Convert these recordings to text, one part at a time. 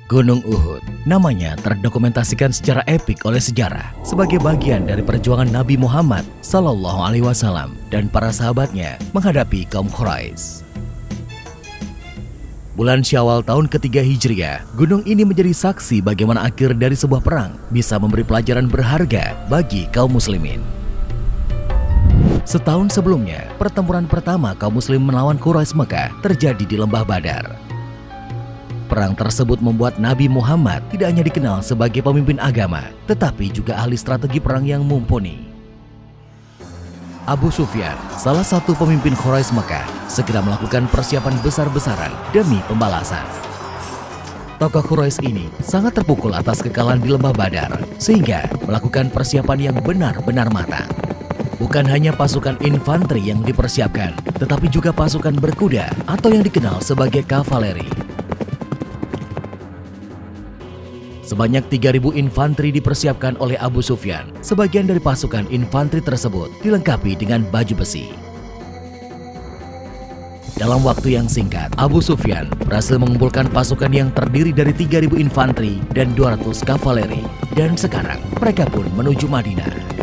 Gunung Uhud, namanya terdokumentasikan secara epik oleh sejarah sebagai bagian dari perjuangan Nabi Muhammad SAW dan para sahabatnya menghadapi kaum Quraisy. Bulan Syawal tahun ketiga Hijriah, gunung ini menjadi saksi bagaimana akhir dari sebuah perang bisa memberi pelajaran berharga bagi kaum muslimin. Setahun sebelumnya, pertempuran pertama kaum muslim melawan Quraisy Mekah terjadi di Lembah Badar. Perang tersebut membuat Nabi Muhammad tidak hanya dikenal sebagai pemimpin agama, tetapi juga ahli strategi perang yang mumpuni. Abu Sufyan, salah satu pemimpin Quraisy Mekah, segera melakukan persiapan besar-besaran demi pembalasan. Tokoh Quraisy ini sangat terpukul atas kekalahan di Lembah Badar, sehingga melakukan persiapan yang benar-benar matang. Bukan hanya pasukan infanteri yang dipersiapkan, tetapi juga pasukan berkuda atau yang dikenal sebagai kavaleri. Sebanyak 3.000 infanteri dipersiapkan oleh Abu Sufyan. Sebagian dari pasukan infanteri tersebut dilengkapi dengan baju besi. Dalam waktu yang singkat, Abu Sufyan berhasil mengumpulkan pasukan yang terdiri dari 3.000 infanteri dan 200 kavaleri. Dan sekarang, mereka pun menuju Madinah.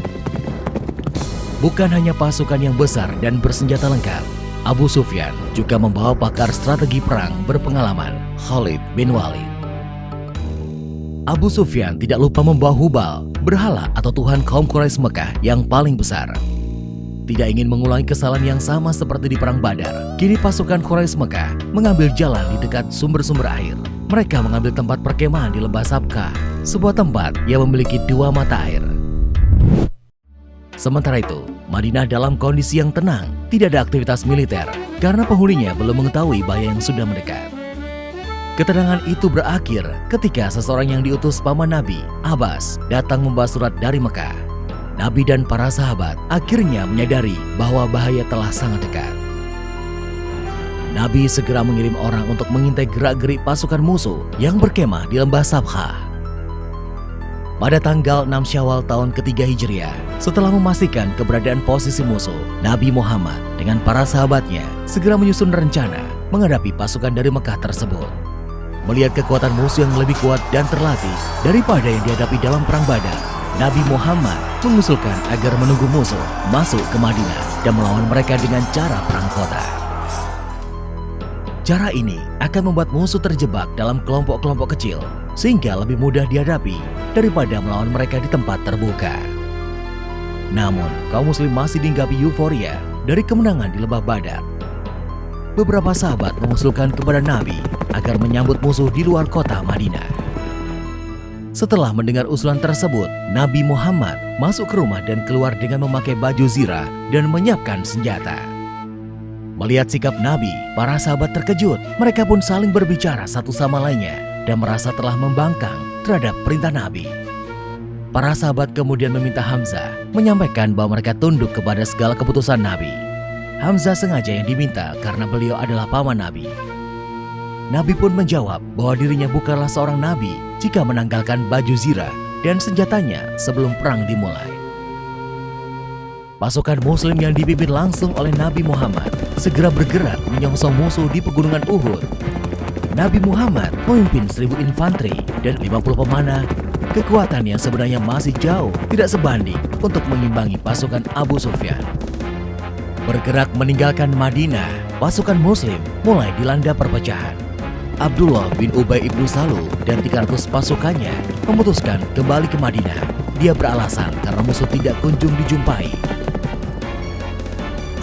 Bukan hanya pasukan yang besar dan bersenjata lengkap, Abu Sufyan juga membawa pakar strategi perang berpengalaman, Khalid bin Walid. Abu Sufyan tidak lupa membawa Hubal, berhala atau tuhan kaum Quraisy Mekah yang paling besar. Tidak ingin mengulangi kesalahan yang sama seperti di Perang Badar, kini pasukan Quraisy Mekah mengambil jalan di dekat sumber-sumber air. Mereka mengambil tempat perkemahan di Lembah Sabkhah, sebuah tempat yang memiliki 2 mata air. Sementara itu, Madinah dalam kondisi yang tenang, tidak ada aktivitas militer, karena penghuninya belum mengetahui bahaya yang sudah mendekat. Ketenangan itu berakhir ketika seseorang yang diutus paman Nabi, Abbas, datang membawa surat dari Mekah. Nabi dan para sahabat akhirnya menyadari bahwa bahaya telah sangat dekat. Nabi segera mengirim orang untuk mengintai gerak-gerik pasukan musuh yang berkemah di Lembah Sabkhah. Pada tanggal 6 Syawal tahun ketiga Hijriah, setelah memastikan keberadaan posisi musuh, Nabi Muhammad dengan para sahabatnya segera menyusun rencana menghadapi pasukan dari Mekah tersebut. Melihat kekuatan musuh yang lebih kuat dan terlatih daripada yang dihadapi dalam Perang Badar, Nabi Muhammad mengusulkan agar menunggu musuh masuk ke Madinah dan melawan mereka dengan cara perang kota. Cara ini akan membuat musuh terjebak dalam kelompok-kelompok kecil, sehingga lebih mudah dihadapi daripada melawan mereka di tempat terbuka. Namun, kaum muslim masih dihinggapi euforia dari kemenangan di Lembah Badar. Beberapa sahabat mengusulkan kepada Nabi agar menyambut musuh di luar kota Madinah. Setelah mendengar usulan tersebut, Nabi Muhammad masuk ke rumah dan keluar dengan memakai baju zirah dan menyiapkan senjata. Melihat sikap Nabi, para sahabat terkejut. Mereka pun saling berbicara satu sama lainnya dan merasa telah membangkang terhadap perintah Nabi. Para sahabat kemudian meminta Hamzah menyampaikan bahwa mereka tunduk kepada segala keputusan Nabi. Hamzah sengaja yang diminta karena beliau adalah paman Nabi. Nabi pun menjawab bahwa dirinya bukanlah seorang nabi jika menanggalkan baju zirah dan senjatanya sebelum perang dimulai. Pasukan muslim yang dipimpin langsung oleh Nabi Muhammad segera bergerak menyongsong musuh di pegunungan Uhud. Nabi Muhammad memimpin 1.000 infanteri dan 50 pemanah. Kekuatan yang sebenarnya masih jauh tidak sebanding untuk mengimbangi pasukan Abu Sufyan. Bergerak meninggalkan Madinah, pasukan muslim mulai dilanda perpecahan. Abdullah bin Ubay ibnu Salul dan 300 pasukannya memutuskan kembali ke Madinah. Dia beralasan karena musuh tidak kunjung dijumpai.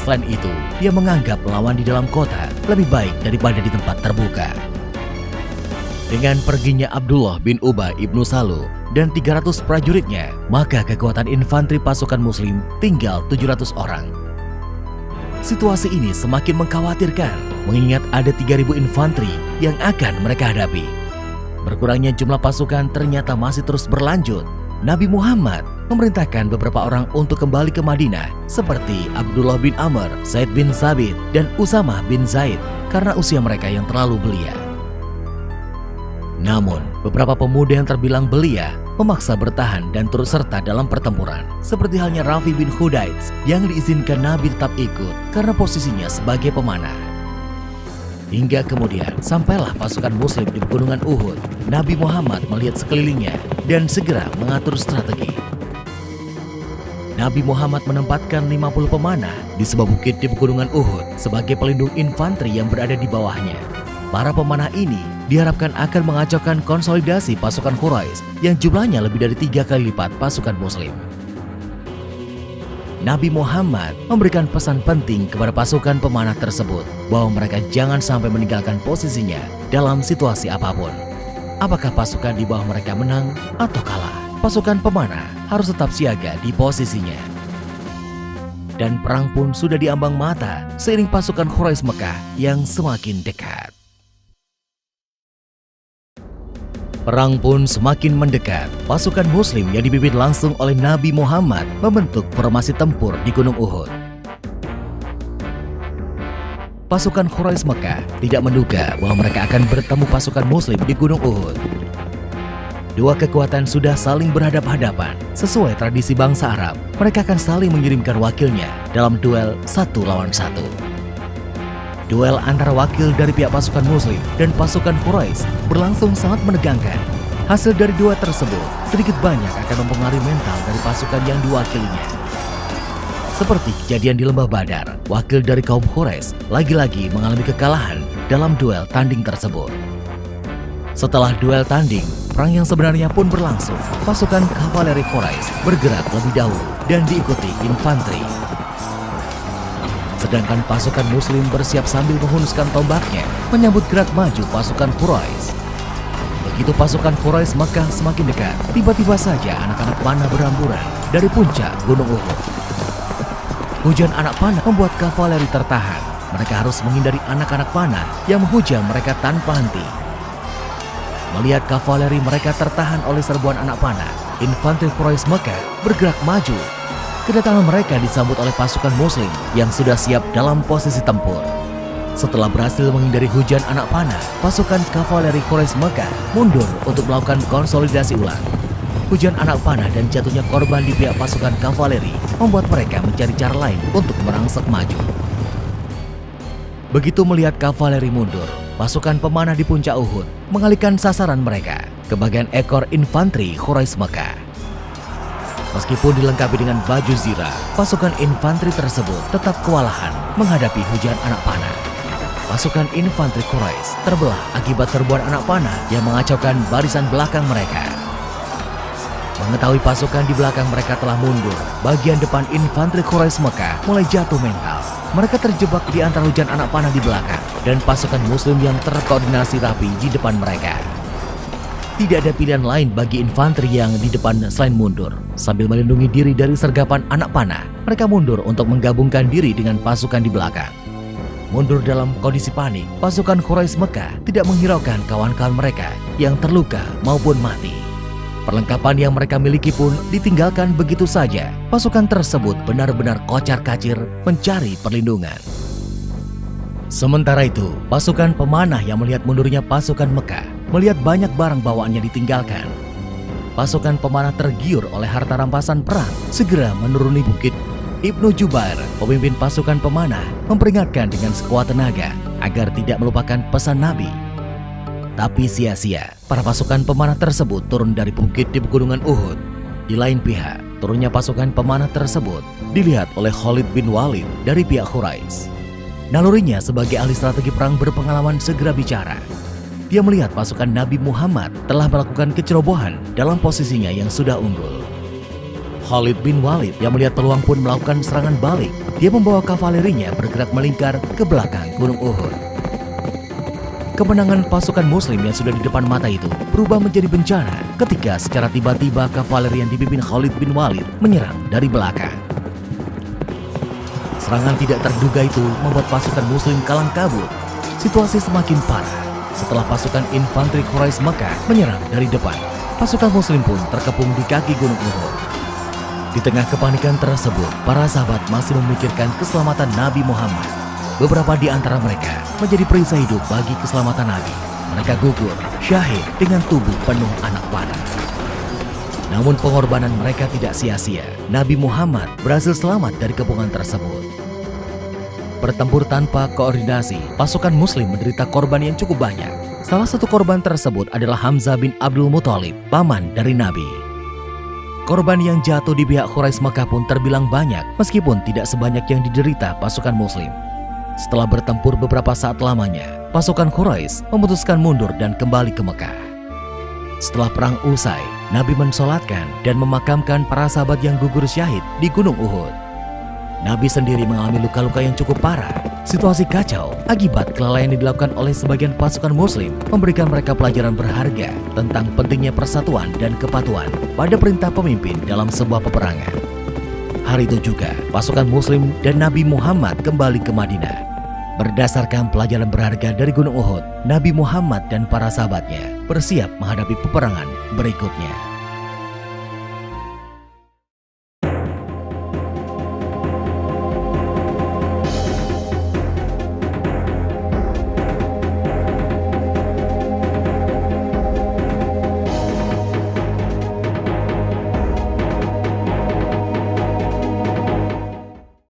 Selain itu, dia menganggap melawan di dalam kota lebih baik daripada di tempat terbuka. Dengan perginya Abdullah bin Ubay ibnu Salul dan 300 prajuritnya, maka kekuatan infanteri pasukan muslim tinggal 700 orang. Situasi ini semakin mengkhawatirkan, mengingat ada 3.000 infanteri yang akan mereka hadapi. Berkurangnya jumlah pasukan ternyata masih terus berlanjut. Nabi Muhammad memerintahkan beberapa orang untuk kembali ke Madinah, seperti Abdullah bin Amr, Zaid bin Sabit, dan Usamah bin Zaid, karena usia mereka yang terlalu belia. Namun, beberapa pemuda yang terbilang belia memaksa bertahan dan turut serta dalam pertempuran, seperti halnya Rafi bin Khudaits yang diizinkan Nabi tetap ikut karena posisinya sebagai pemanah. Hingga kemudian sampailah pasukan muslim di pegunungan Uhud. Nabi Muhammad melihat sekelilingnya dan segera mengatur strategi. Nabi Muhammad menempatkan 50 pemanah di sebuah bukit di pegunungan Uhud sebagai pelindung infanteri yang berada di bawahnya. Para pemanah ini diharapkan akan mengacaukan konsolidasi pasukan Quraisy yang jumlahnya lebih dari 3 kali lipat pasukan muslim. Nabi Muhammad memberikan pesan penting kepada pasukan pemanah tersebut bahwa mereka jangan sampai meninggalkan posisinya dalam situasi apapun. Apakah pasukan di bawah mereka menang atau kalah, pasukan pemanah harus tetap siaga di posisinya. Dan perang pun sudah diambang mata seiring pasukan Quraisy Mekah yang semakin dekat. Perang pun semakin mendekat. Pasukan muslim yang dipimpin langsung oleh Nabi Muhammad membentuk formasi tempur di Gunung Uhud. Pasukan Quraisy Mekah tidak menduga bahwa mereka akan bertemu pasukan muslim di Gunung Uhud. Dua kekuatan sudah saling berhadap-hadapan. Sesuai tradisi bangsa Arab, mereka akan saling mengirimkan wakilnya dalam duel 1 lawan 1. Duel antara wakil dari pihak pasukan muslim dan pasukan Quraisy berlangsung sangat menegangkan. Hasil dari duel tersebut sedikit banyak akan mempengaruhi mental dari pasukan yang diwakilinya. Seperti kejadian di Lembah Badar, wakil dari kaum Quraisy lagi-lagi mengalami kekalahan dalam duel tanding tersebut. Setelah duel tanding, perang yang sebenarnya pun berlangsung. Pasukan kavaleri Quraisy bergerak lebih dahulu dan diikuti infanteri. Sedangkan pasukan muslim bersiap sambil menghunuskan tombaknya menyambut gerak maju pasukan Quraisy. Begitu pasukan Quraisy Mekah semakin dekat, tiba-tiba saja anak-anak panah berhamburan dari puncak Gunung Uhud. Hujan anak panah membuat kavaleri tertahan. Mereka harus menghindari anak-anak panah yang menghujam mereka tanpa henti. Melihat kavaleri mereka tertahan oleh serbuan anak panah, infanteri Quraisy Mekah bergerak maju. Kedatangan mereka disambut oleh pasukan muslim yang sudah siap dalam posisi tempur. Setelah berhasil menghindari hujan anak panah, pasukan kavaleri Quraisy Mekah mundur untuk melakukan konsolidasi ulang. Hujan anak panah dan jatuhnya korban di pihak pasukan kavaleri membuat mereka mencari cara lain untuk merangsek maju. Begitu melihat kavaleri mundur, pasukan pemanah di puncak Uhud mengalihkan sasaran mereka ke bagian ekor infanteri Quraisy Mekah. Meskipun dilengkapi dengan baju zirah, pasukan infanteri tersebut tetap kewalahan menghadapi hujan anak panah. Pasukan infanteri Quraisy terbelah akibat serbuan anak panah yang mengacaukan barisan belakang mereka. Mengetahui pasukan di belakang mereka telah mundur, bagian depan infanteri Quraisy Mekah mulai jatuh mental. Mereka terjebak di antara hujan anak panah di belakang dan pasukan muslim yang terkoordinasi rapi di depan mereka. Tidak ada pilihan lain bagi infanteri yang di depan selain mundur. Sambil melindungi diri dari sergapan anak panah, mereka mundur untuk menggabungkan diri dengan pasukan di belakang. Mundur dalam kondisi panik, pasukan Quraisy Mekah tidak menghiraukan kawan-kawan mereka yang terluka maupun mati. Perlengkapan yang mereka miliki pun ditinggalkan begitu saja. Pasukan tersebut benar-benar kocar-kacir mencari perlindungan. Sementara itu, pasukan pemanah yang melihat mundurnya pasukan Mekah melihat banyak barang bawaannya ditinggalkan. Pasukan pemanah tergiur oleh harta rampasan perang, segera menuruni bukit. Ibnu Jubair, pemimpin pasukan pemanah, memperingatkan dengan sekuat tenaga agar tidak melupakan pesan Nabi. Tapi sia-sia, para pasukan pemanah tersebut turun dari bukit di pegunungan Uhud. Di lain pihak, turunnya pasukan pemanah tersebut dilihat oleh Khalid bin Walid dari pihak Quraisy. Nalurinya sebagai ahli strategi perang berpengalaman segera bicara. Dia melihat pasukan Nabi Muhammad telah melakukan kecerobohan dalam posisinya yang sudah unggul. Khalid bin Walid yang melihat peluang pun melakukan serangan balik. Dia membawa kavalerinya bergerak melingkar ke belakang Gunung Uhud. Kemenangan pasukan muslim yang sudah di depan mata itu berubah menjadi bencana ketika secara tiba-tiba kavaleri yang dipimpin Khalid bin Walid menyerang dari belakang. Serangan tidak terduga itu membuat pasukan muslim kalang kabut. Situasi semakin parah setelah pasukan infanteri Quraisy Mekah menyerang dari depan. Pasukan muslim pun terkepung di kaki Gunung Uhud. Di tengah kepanikan tersebut, para sahabat masih memikirkan keselamatan Nabi Muhammad. Beberapa di antara mereka menjadi perisai hidup bagi keselamatan Nabi. Mereka gugur, syahid dengan tubuh penuh anak panah. Namun pengorbanan mereka tidak sia-sia. Nabi Muhammad berhasil selamat dari kepungan tersebut. bertempur tanpa koordinasi, pasukan Muslim menderita korban yang cukup banyak. Salah satu korban tersebut adalah Hamzah bin Abdul Muthalib, paman dari Nabi. Korban yang jatuh di pihak Quraisy Mekah pun terbilang banyak, meskipun tidak sebanyak yang diderita pasukan Muslim. Setelah bertempur beberapa saat lamanya, pasukan Quraisy memutuskan mundur dan kembali ke Mekah. Setelah perang usai, Nabi mensolatkan dan memakamkan para sahabat yang gugur syahid di Gunung Uhud. Nabi sendiri mengalami luka-luka yang cukup parah. Situasi kacau akibat kelalaian yang dilakukan oleh sebagian pasukan Muslim memberikan mereka pelajaran berharga tentang pentingnya persatuan dan kepatuhan pada perintah pemimpin dalam sebuah peperangan. Hari itu juga, pasukan Muslim dan Nabi Muhammad kembali ke Madinah. Berdasarkan pelajaran berharga dari Gunung Uhud, Nabi Muhammad dan para sahabatnya bersiap menghadapi peperangan berikutnya.